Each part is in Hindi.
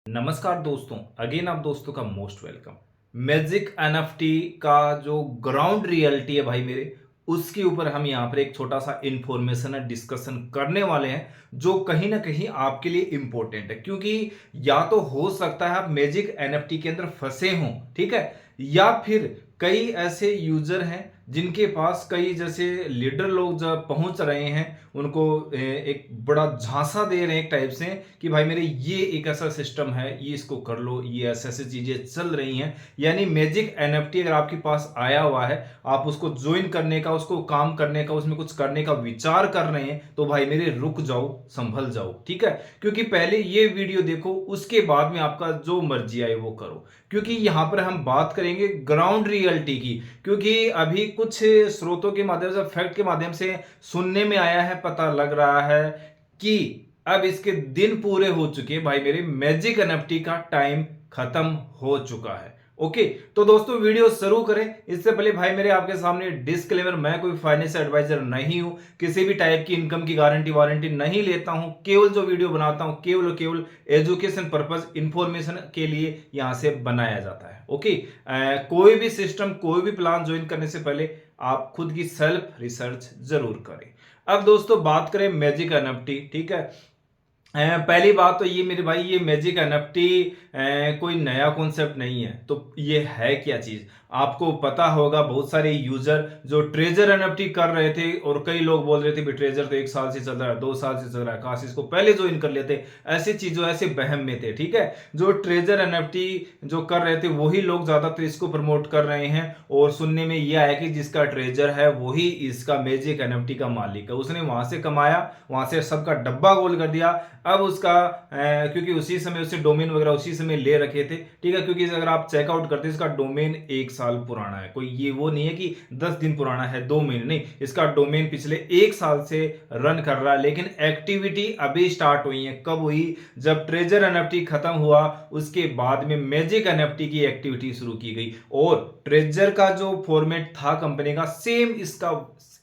नमस्कार दोस्तों, अगेन आप दोस्तों का मोस्ट वेलकम। मैजिक एनएफटी का जो ग्राउंड रियलिटी है भाई मेरे, उसके ऊपर हम यहाँ पर एक छोटा सा इंफॉर्मेशन है डिस्कशन करने वाले हैं जो कहीं ना कहीं आपके लिए इंपॉर्टेंट है। क्योंकि या तो हो सकता है आप मैजिक एनएफटी के अंदर फंसे हों, ठीक है, या फिर कई ऐसे यूजर हैं जिनके पास कई जैसे लीडर लोग जब पहुंच रहे हैं उनको एक बड़ा झांसा दे रहे हैं एक टाइप से कि भाई मेरे ये एक ऐसा सिस्टम है, ये इसको कर लो, ये ऐसे ऐसे चीजें चल रही हैं। यानी मैजिक एनएफटी अगर आपके पास आया हुआ है, आप उसको ज्वाइन करने का, उसको काम करने का, उसमें कुछ करने का विचार कर रहे हैं, तो भाई मेरे रुक जाओ, संभल जाओ, ठीक है। क्योंकि पहले ये वीडियो देखो, उसके बाद में आपका जो मर्जी आए वो करो। क्योंकि यहां पर हम बात करेंगे ग्राउंड रियलिटी की। क्योंकि अभी कुछ स्रोतों के माध्यम से, फैक्ट के माध्यम से सुनने में आया है, पता लग रहा है कि अब इसके दिन पूरे हो चुके हैं भाई मेरे, मैजिक एनएफटी का टाइम खत्म हो चुका है। ओके, तो दोस्तों वीडियो शुरू करें इससे पहले भाई मेरे आपके सामने डिस्क्लेमर, मैं कोई फाइनेंशियल एडवाइजर नहीं हूं, किसी भी टाइप की इनकम की गारंटी वारंटी नहीं लेता हूं। केवल जो वीडियो बनाता हूं केवल और केवल एजुकेशन पर्पस, इंफॉर्मेशन के लिए यहां से बनाया जाता है। ओके, कोई भी सिस्टम, कोई भी प्लान ज्वाइन करने से पहले आप खुद की सेल्फ रिसर्च जरूर करें। अब दोस्तों बात करें मैजिक एनएफटी, ठीक है। पहली बात तो ये मेरे भाई, ये मैजिक एनएफटी कोई नया कॉन्सेप्ट नहीं है। तो ये है क्या चीज, आपको पता होगा। बहुत सारे यूजर जो ट्रेजर एनएफटी कर रहे थे, और कई लोग बोल रहे थे भी ट्रेजर तो 1 साल से चल रहा है, 2 साल से चल रहा है, काश इसको पहले ज्वाइन कर लेते। ऐसी चीजों, ऐसे बहम में थे, ठीक है। जो ट्रेजर एनएफटी जो कर रहे थे वही लोग ज्यादातर इसको प्रमोट कर रहे हैं। और सुनने में यह आया कि जिसका ट्रेजर है वही इसका मैजिक एनएफटी का मालिक है। उसने वहां से कमाया, वहां से सबका डब्बा गोल कर दिया। अब उसका क्योंकि उसी समय उससे डोमेन वगैरह उसी समय ले रखे थे, ठीक है। क्योंकि अगर आप चेकआउट करते हैं, इसका डोमेन 1 साल पुराना है। कोई ये वो नहीं है कि 10 दिन पुराना है, 2 महीने नहीं, इसका डोमेन पिछले 1 साल से रन कर रहा है। लेकिन एक्टिविटी अभी स्टार्ट हुई है। कब हुई? जब ट्रेजर एनएफटी खत्म हुआ उसके बाद में मैजिक एनएफटी की एक्टिविटी शुरू की गई। और ट्रेजर का जो फॉर्मेट था कंपनी का, सेम इसका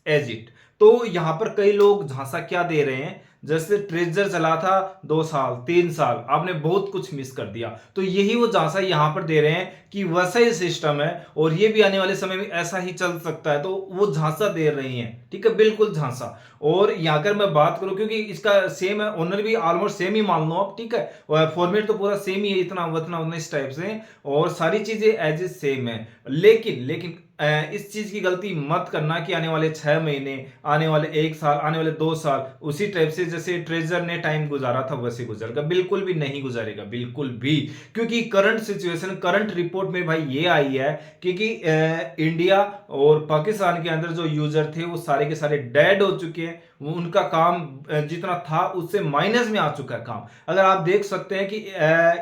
एज इट। तो यहां पर कई लोग झांसा क्या दे रहे हैं, जैसे ट्रेजर चला था 2 साल 3 साल, आपने बहुत कुछ मिस कर दिया। तो यही वो झांसा यहां पर दे रहे हैं कि वैसा ही सिस्टम है और ये भी आने वाले समय में ऐसा ही चल सकता है। तो वो झांसा दे रही हैं, ठीक है, बिल्कुल झांसा। और यहां कर मैं बात करूं, क्योंकि इसका सेम है, ओनर भी ऑलमोस्ट सेम ही मान लो आप, ठीक है। फॉर्मेट तो पूरा सेम ही है, इतना उतना उतना इस टाइप से, और सारी चीजें एज ए सेम है। लेकिन लेकिन इस चीज की गलती मत करना कि आने वाले 6 महीने, आने वाले 1 साल, आने वाले 2 साल उसी टाइप से जैसे ट्रेजर ने टाइम गुजारा था वैसे गुजरेगा। बिल्कुल भी नहीं गुजारेगा, बिल्कुल भी। क्योंकि करंट सिचुएशन, करंट रिपोर्ट में भाई ये आई है क्योंकि इंडिया और पाकिस्तान के अंदर जो यूजर थे वो सारे के सारे डेड हो चुके हैं। वो उनका काम जितना था उससे माइनस में आ चुका है काम। अगर आप देख सकते हैं कि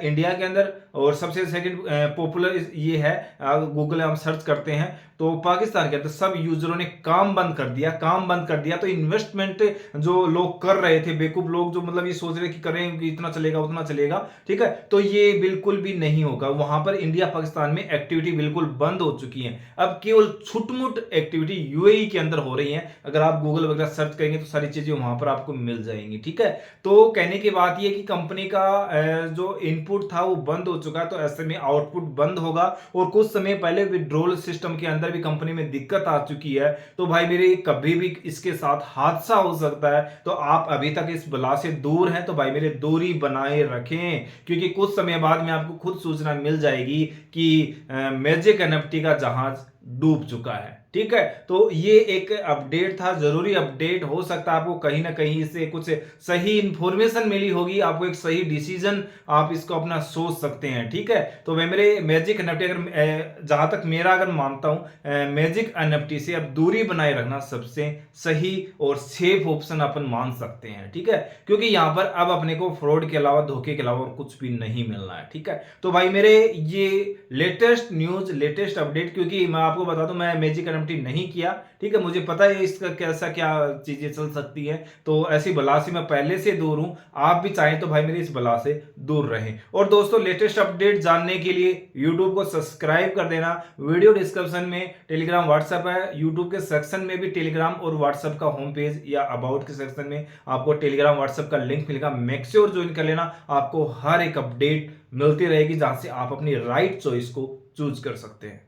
इंडिया के अंदर, और सबसे सेकंड पॉपुलर ये है, गूगल हम सर्च करते हैं तो पाकिस्तान के अंदर सब यूजरों ने काम बंद कर दिया, काम बंद कर दिया। तो इन्वेस्टमेंट जो लोग कर रहे थे, बेवकूफ लोग जो मतलब ये सोच रहे कि करेंगे इतना चलेगा उतना चलेगा, ठीक है, तो ये बिल्कुल भी नहीं होगा। वहां पर इंडिया पाकिस्तान में एक्टिविटी बिल्कुल बंद हो चुकी है। अब केवल छुटमुट एक्टिविटी यूएई के अंदर हो रही है। अगर आप गूगल वगैरह सर्च करेंगे तो सारी चीजें वहां पर आपको मिल जाएंगी, ठीक है। तो कहने की बात यह कि कंपनी का जो इनपुट था वो बंद हो चुका है, तो ऐसे में आउटपुट बंद होगा। और कुछ समय पहले विड्रॉल सिस्टम के अंदर भी कंपनी में दिक्कत आ चुकी है। तो भाई मेरे कभी भी इसके साथ हादसा हो सकता है। तो आप अभी तक इस बला से दूर हैं तो भाई मेरे दूरी बनाए रखें। क्योंकि कुछ समय बाद में आपको खुद सूचना मिल जाएगी कि मैजिक एनएफटी का जहाज डूब चुका है, ठीक है। तो ये एक अपडेट था, जरूरी अपडेट। हो सकता है आपको कहीं ना कहीं से कुछ सही इंफॉर्मेशन मिली होगी, आपको एक सही डिसीजन आप इसको अपना सोच सकते हैं, ठीक है। तो मैं मेरे मैजिक एनएफटी, अगर जहां तक मेरा अगर मानता हूं, मैजिक एनएफटी से अब दूरी बनाए रखना सबसे सही और सेफ ऑप्शन अपन मान सकते हैं, ठीक है। क्योंकि यहां पर अब अपने को फ्रॉड के अलावा, धोखे के अलावा कुछ भी नहीं मिलना है, ठीक है। तो भाई मेरे ये लेटेस्ट न्यूज, लेटेस्ट अपडेट, क्योंकि मैं आपको बता दूं, मैं मैजिक एनएफटी नहीं किया, ठीक है। मुझे पता है इसका कैसा क्या चीजें चल सकती है, तो ऐसी बला से मैं पहले से दूर हूं। आप भी चाहें तो भाई मेरी इस बला से दूर रहें। और दोस्तों, लेटेस्ट अपडेट जानने के लिए यूट्यूब को सब्सक्राइब कर देना। वीडियो डिस्क्रिप्शन में टेलीग्राम व्हाट्सएप है, यूट्यूब के सेक्शन में भी टेलीग्राम और व्हाट्सएप का होम पेज या अबाउट के सेक्शन में आपको टेलीग्राम व्हाट्सएप का लिंक मिलेगा। मेक श्योर ज्वाइन कर लेना, आपको हर एक अपडेट मिलती रहेगी जहां से आप अपनी राइट चॉइस को चूज कर सकते हैं।